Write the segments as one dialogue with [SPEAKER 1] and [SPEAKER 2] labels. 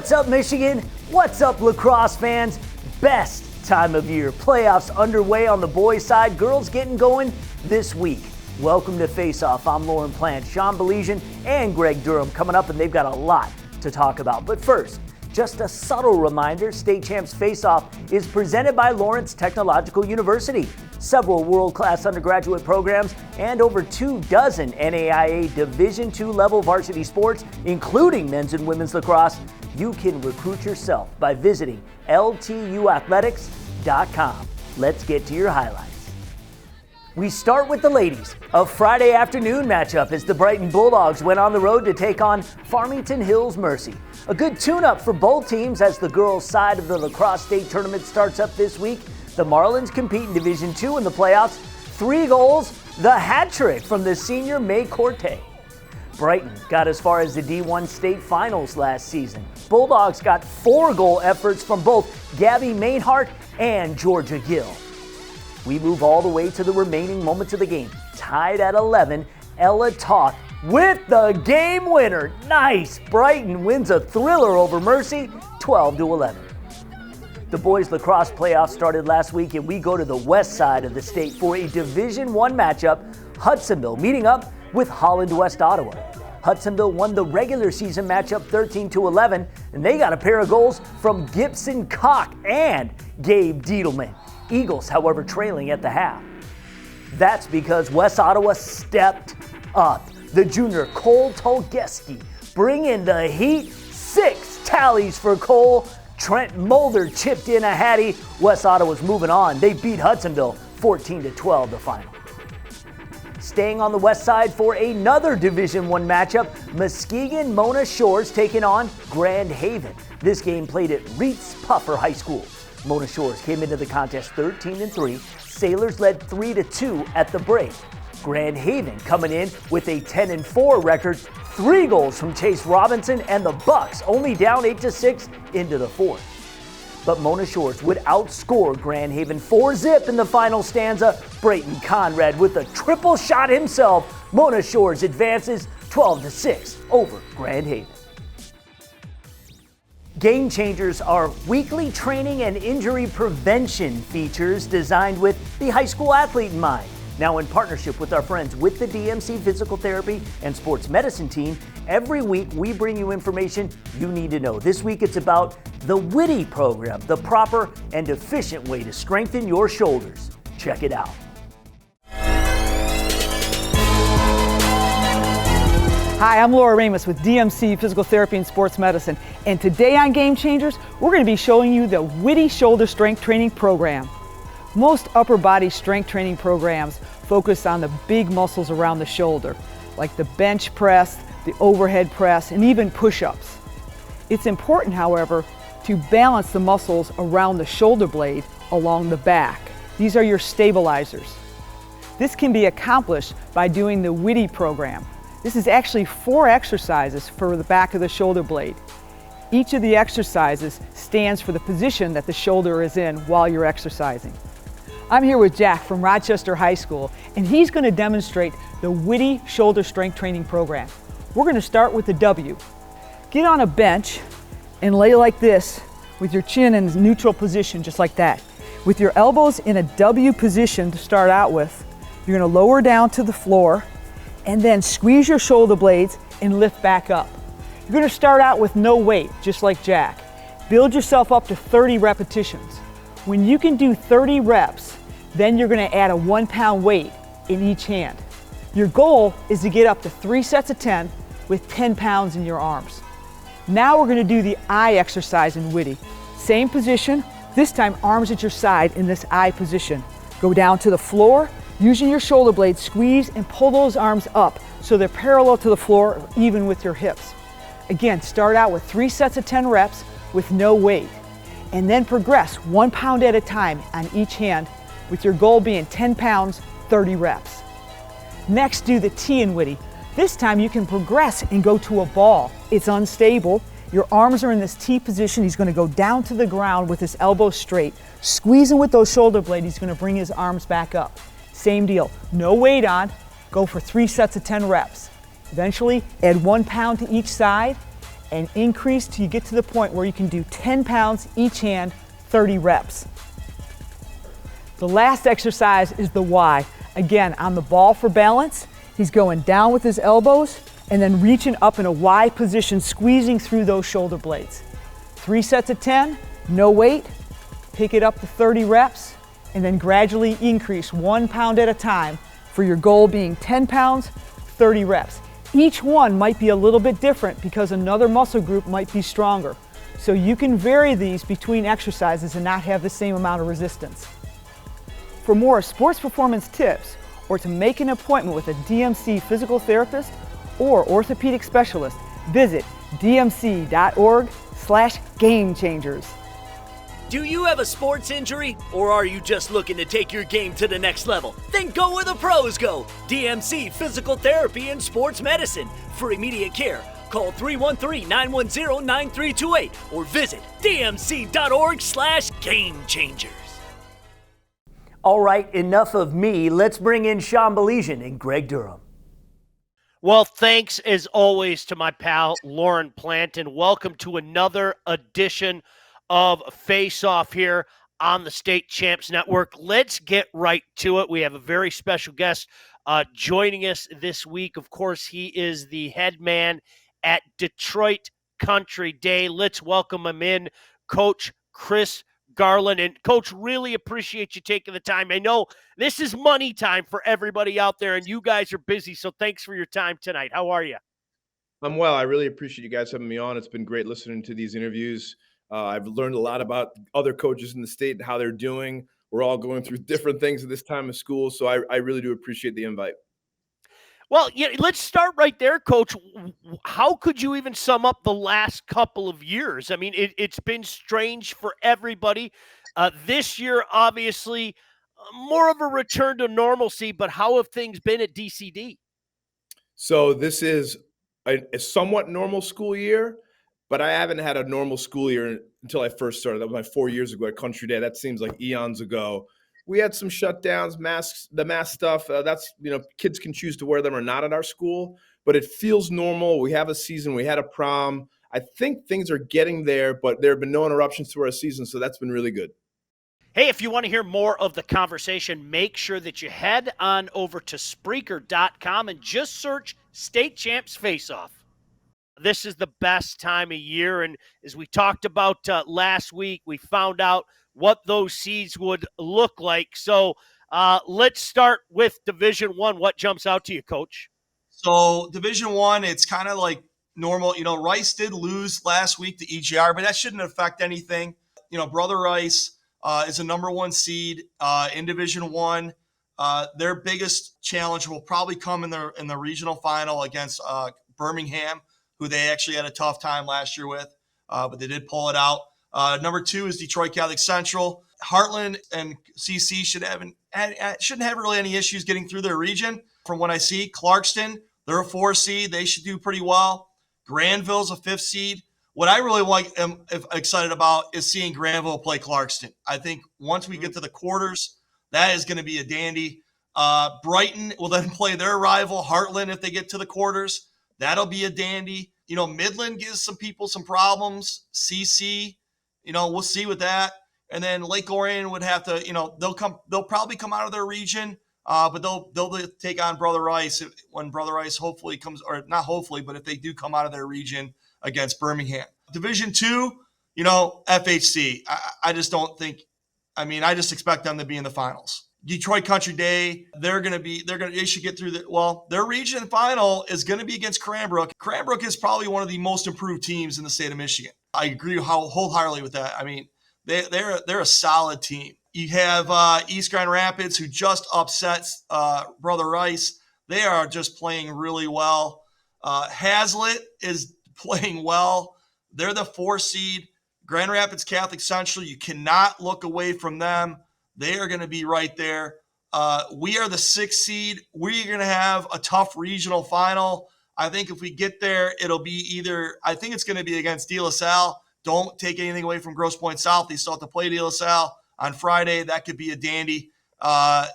[SPEAKER 1] What's up, Michigan? What's up, lacrosse fans? Best time of year. Playoffs underway on the boys' side. Girls getting going this week. Welcome to Face Off. I'm Lauren Plant, Sean Baligian, and Greg Durham coming up, and they've got a lot to talk about. But first, just a subtle reminder, State Champs Face Off is presented by Lawrence Technological University. Several world-class undergraduate programs and over 24 NAIA Division II level varsity sports, including men's and women's lacrosse. You can recruit yourself by visiting ltuathletics.com. Let's get to your highlights. We start with the ladies. A Friday afternoon matchup as the Brighton Bulldogs went on the road to take on Farmington Hills Mercy. A good tune-up for both teams as the girls' side of the lacrosse state tournament starts up this week. The Marlins compete in Division II in the playoffs. 3 goals, the hat trick from the senior May Corte. Brighton got as far as the D1 state finals last season. Bulldogs got 4 goal efforts from both Gabby Mainhart and Georgia Gill. We move all the way to the remaining moments of the game. Tied at 11, Ella Toth with the game winner. Nice! Brighton wins a thriller over Mercy, 12-11. The boys lacrosse playoffs started last week, and we go to the west side of the state for a Division I matchup. Hudsonville meeting up with Holland West Ottawa. Hudsonville won the regular season matchup 13-11, and they got a pair of goals from Gibson Koch and Gabe Diedelman. Eagles, however, trailing at the half. That's because West Ottawa stepped up. The junior Cole Tolgeski bringing the heat. 6 tallies for Cole. Trent Mulder chipped in a hattie. West Ottawa's moving on. They beat Hudsonville 14-12 the final. Staying on the west side for another Division I matchup, Muskegon Mona Shores taking on Grand Haven. This game played at Reitz Puffer High School. Mona Shores came into the contest 13-3. Sailors led 3-2 at the break. Grand Haven coming in with a 10-4 record. 3 goals from Chase Robinson, and the Bucks only down 8-6 into the fourth. But Mona Shores would outscore Grand Haven 4-0 in the final stanza. Brayton Conrad with a triple shot himself. Mona Shores advances 12-6 over Grand Haven. Game Changers are weekly training and injury prevention features designed with the high school athlete in mind. Now in partnership with our friends with the DMC Physical Therapy and Sports Medicine team, every week we bring you information you need to know. This week it's about the Witty program, the proper and efficient way to strengthen your shoulders. Check it out.
[SPEAKER 2] Hi, I'm Laura Ramos with DMC Physical Therapy and Sports Medicine, and today on Game Changers, we're going to be showing you the Witty Shoulder Strength Training Program. Most upper body strength training programs focus on the big muscles around the shoulder, like the bench press, the overhead press, and even push-ups. It's important, however, to balance the muscles around the shoulder blade along the back. These are your stabilizers. This can be accomplished by doing the Witty program. This is actually 4 exercises for the back of the shoulder blade. Each of the exercises stands for the position that the shoulder is in while you're exercising. I'm here with Jack from Rochester High School, and he's going to demonstrate the Witty Shoulder Strength Training Program. We're going to start with the W. Get on a bench and lay like this with your chin in neutral position, just like that. With your elbows in a W position to start out with, you're going to lower down to the floor and then squeeze your shoulder blades and lift back up. You're going to start out with no weight, just like Jack. Build yourself up to 30 repetitions. When you can do 30 reps, then you're going to add a 1-pound weight in each hand. Your goal is to get up to 3 sets of 10 with 10 pounds in your arms. Now we're going to do the I exercise in Witty. Same position, this time arms at your side in this I position. Go down to the floor. Using your shoulder blades, squeeze and pull those arms up so they're parallel to the floor, even with your hips. Again, start out with 3 sets of 10 reps with no weight, and then progress 1 pound at a time on each hand, with your goal being 10 pounds, 30 reps. Next, do the T in Witty. This time you can progress and go to a ball. It's unstable. Your arms are in this T position. He's going to go down to the ground with his elbows straight. Squeezing with those shoulder blades, he's going to bring his arms back up. Same deal, no weight on, go for 3 sets of 10 reps. Eventually, add 1 pound to each side, and increase till you get to the point where you can do 10 pounds each hand, 30 reps. The last exercise is the Y. Again, on the ball for balance, he's going down with his elbows and then reaching up in a Y position, squeezing through those shoulder blades. 3 sets of 10, no weight, pick it up to 30 reps, and then gradually increase 1 pound at a time for your goal being 10 pounds, 30 reps. Each one might be a little bit different because another muscle group might be stronger. So you can vary these between exercises and not have the same amount of resistance. For more sports performance tips or to make an appointment with a DMC physical therapist or orthopedic specialist, visit dmc.org/gamechangers.
[SPEAKER 1] Do you have a sports injury, or are you just looking to take your game to the next level? Then go where the pros go. DMC Physical Therapy and Sports Medicine. For immediate care, call 313-910-9328 or visit dmc.org/gamechangers. All right, enough of me. Let's bring in Sean Baligian and Greg Durham.
[SPEAKER 3] Well, thanks as always to my pal Lauren Plant, and welcome to another edition of Face Off here on the State Champs Network. Let's get right to it. We have a very special guest joining us this week. Of course, he is the head man at Detroit Country Day. Let's welcome him in, Coach Chris Garland. And Coach, really appreciate you taking the time. I know this is money time for everybody out there, and you guys are busy, so thanks for your time tonight. How are you?
[SPEAKER 4] I'm well. I really appreciate you guys having me on. It's been great listening to these interviews. I've learned a lot about other coaches in the state and how they're doing. We're all going through different things at this time of school, so I really do appreciate the invite.
[SPEAKER 3] Well, yeah, let's start right there, Coach. How could you even sum up the last couple of years? I mean, it's been strange for everybody. This year, obviously, more of a return to normalcy, but how have things been at DCD?
[SPEAKER 4] So this is a somewhat normal school year, but I haven't had a normal school year until I first started. That was my 4 years ago at Country Day. That seems like eons ago. We had some shutdowns, masks, the mask stuff. That's, kids can choose to wear them or not at our school, but it feels normal. We have a season. We had a prom. I think things are getting there, but there have been no interruptions to our season, so that's been really good.
[SPEAKER 3] Hey, if you want to hear more of the conversation, make sure that you head on over to Spreaker.com and just search State Champs Face Off. This is the best time of year, and as we talked about last week, we found out what those seeds would look like. So let's start with Division I. What jumps out to you, Coach?
[SPEAKER 5] So Division I, it's kind of like normal. Rice did lose last week to EGR, but that shouldn't affect anything. Brother Rice is a number 1 seed in Division I. Their biggest challenge will probably come in the regional final against Birmingham, who they actually had a tough time last year with, but they did pull it out. Number 2 is Detroit Catholic Central. Heartland and CC shouldn't have really any issues getting through their region. From what I see, Clarkston, they're a 4 seed. They should do pretty well. Granville's a 5th seed. What I really am excited about is seeing Granville play Clarkston. I think once we get to the quarters, that is going to be a dandy. Brighton will then play their rival, Heartland, if they get to the quarters. That'll be a dandy. Midland gives some people some problems. CC, we'll see with that. And then Lake Orion would have to, they'll probably come out of their region, but they'll take on Brother Rice when Brother Rice hopefully comes, or not hopefully, but if they do come out of their region against Birmingham. Division II, FHC. I just don't think, I just expect them to be in the finals. Detroit Country Day, they should get through their region final is going to be against Cranbrook. Cranbrook is probably one of the most improved teams in the state of Michigan. I agree wholeheartedly with that. They're a solid team. You have East Grand Rapids, who just upsets Brother Rice. They are just playing really well. Hazlitt is playing well. They're the 4 seed. Grand Rapids Catholic Central, you cannot look away from them. They are going to be right there. We are the 6th seed. We're going to have a tough regional final. I think if we get there, it'll be I think it's going to be against De La Salle. Don't take anything away from Grosse Pointe South. They still have to play De La Salle on Friday. That could be a dandy.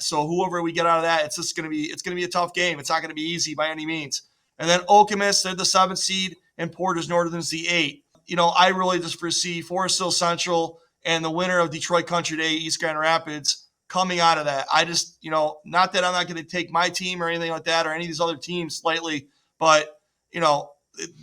[SPEAKER 5] So whoever we get out of that, it's going to be a tough game. It's not going to be easy by any means. And then Okemos, they're the 7th seed, and Portage Northern's the 8. I really just foresee Forest Hill Central and the winner of Detroit Country Day, East Grand Rapids, coming out of that. I just, not that I'm not going to take my team or anything like that or any of these other teams slightly, but,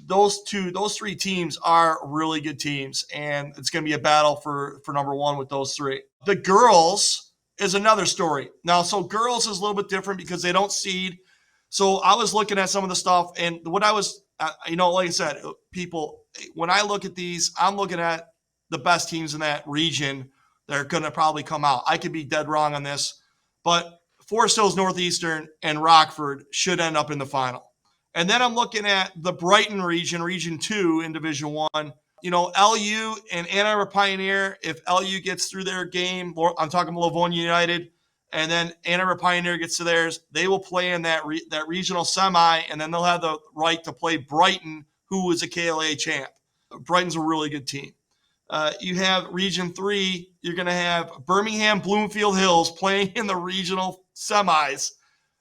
[SPEAKER 5] those 3 teams are really good teams, and it's going to be a battle for number 1 with those 3. The girls is another story. Now, so girls is a little bit different because they don't seed. So I was looking at some of the stuff, and what I was, like I said, people, when I look at these, I'm looking at the best teams in that region that are going to probably come out. I could be dead wrong on this, but Forest Hills Northeastern and Rockford should end up in the final. And then I'm looking at the Brighton region, Region 2 in Division 1. LU and Ann Arbor Pioneer, if LU gets through their game, I'm talking Livonia United, and then Ann Arbor Pioneer gets to theirs, they will play in that regional semi, and then they'll have the right to play Brighton, who is a KLA champ. Brighton's a really good team. You have Region 3, you're going to have Birmingham Bloomfield Hills playing in the regional semis,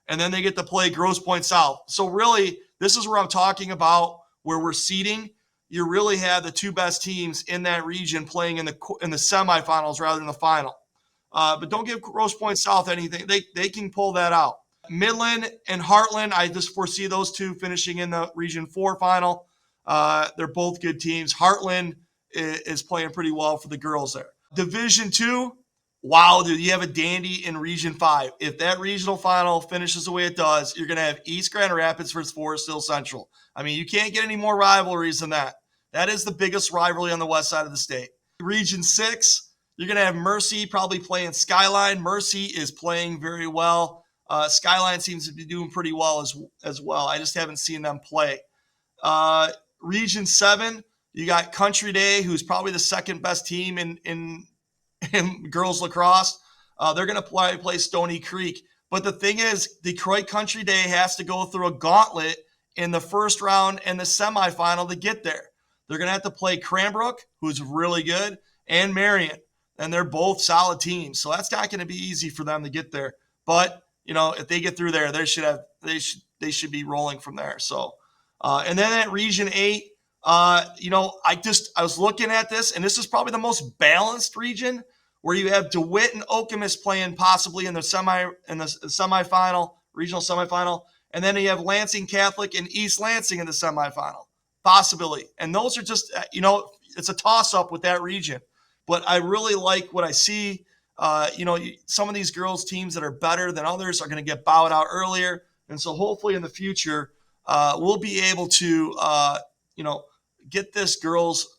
[SPEAKER 5] and then they get to play Grosse Pointe South. So really, this is where I'm talking about where we're seeding. You really have the 2 best teams in that region playing in the semifinals rather than the final. But don't give Grosse Pointe South anything. They can pull that out. Midland and Heartland, I just foresee those 2 finishing in the Region 4 final. They're both good teams. Heartland is playing pretty well for the girls there. Division 2, wow, dude, you have a dandy in Region 5. If that regional final finishes the way it does, you're going to have East Grand Rapids versus Forest Hill Central. I mean, you can't get any more rivalries than that. That is the biggest rivalry on the west side of the state. Region 6, you're going to have Mercy probably playing Skyline. Mercy is playing very well. Skyline seems to be doing pretty well as well. I just haven't seen them play. Region 7, you got Country Day, who's probably the second best team in girls lacrosse. They're going to play Stony Creek. But the thing is, Detroit Country Day has to go through a gauntlet in the first round and the semifinal to get there. They're going to have to play Cranbrook, who's really good, and Marion. And they're both solid teams. So that's not going to be easy for them to get there. But, if they get through there, they should be rolling from there. So, and then at Region 8, I was looking at this, and this is probably the most balanced region, where you have DeWitt and Okemos playing possibly in the semifinal, regional semifinal, and then you have Lansing Catholic and East Lansing in the semifinal, possibility. And those are just, it's a toss-up with that region. But I really like what I see. Some of these girls' teams that are better than others are going to get bowed out earlier, and so hopefully in the future we'll be able to, get this girls'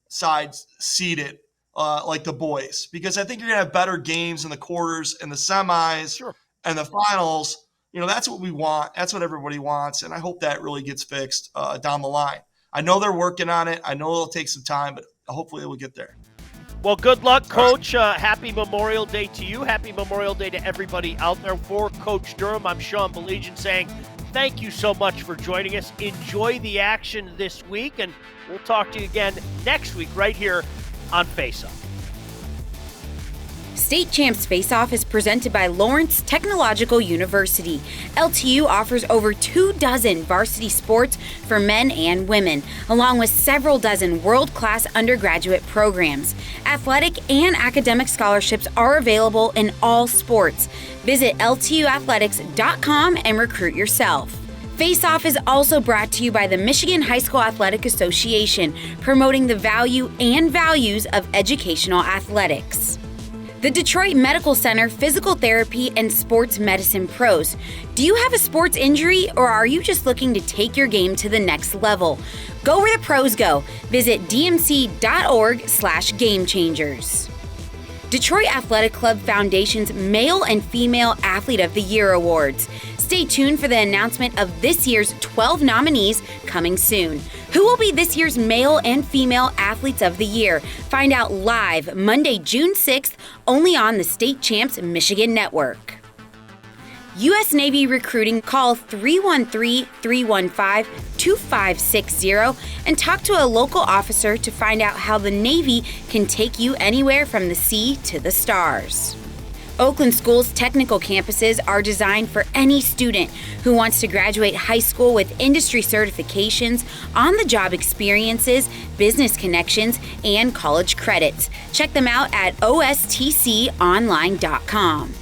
[SPEAKER 5] side seeded like the boys, because I think you're going to have better games in the quarters and the semis. Sure. And the finals. That's what we want. That's what everybody wants, and I hope that really gets fixed down the line. I know they're working on it. I know it'll take some time, but hopefully it will get there.
[SPEAKER 3] Well, good luck, Coach. Happy Memorial Day to you. Happy Memorial Day to everybody out there. For Coach Durham, I'm Sean Baligian saying thank you so much for joining us. Enjoy the action this week, and we'll talk to you again next week right here on Face Off.
[SPEAKER 6] State Champs Face Off is presented by Lawrence Technological University. LTU offers over 24 varsity sports for men and women, along with several dozen world-class undergraduate programs. Athletic and academic scholarships are available in all sports. Visit ltuathletics.com and recruit yourself. Face Off is also brought to you by the Michigan High School Athletic Association, promoting the value and values of educational athletics. The Detroit Medical Center Physical Therapy and Sports Medicine Pros. Do you have a sports injury, or are you just looking to take your game to the next level? Go where the pros go. Visit dmc.org/gamechangers. Detroit Athletic Club Foundation's Male and Female Athlete of the Year Awards. Stay tuned for the announcement of this year's 12 nominees coming soon. Who will be this year's Male and Female Athletes of the Year? Find out live Monday, June 6th, only on the State Champs Michigan Network. U.S. Navy recruiting, call 313-315-2560 and talk to a local officer to find out how the Navy can take you anywhere from the sea to the stars. Oakland School's technical campuses are designed for any student who wants to graduate high school with industry certifications, on-the-job experiences, business connections, and college credits. Check them out at ostconline.com.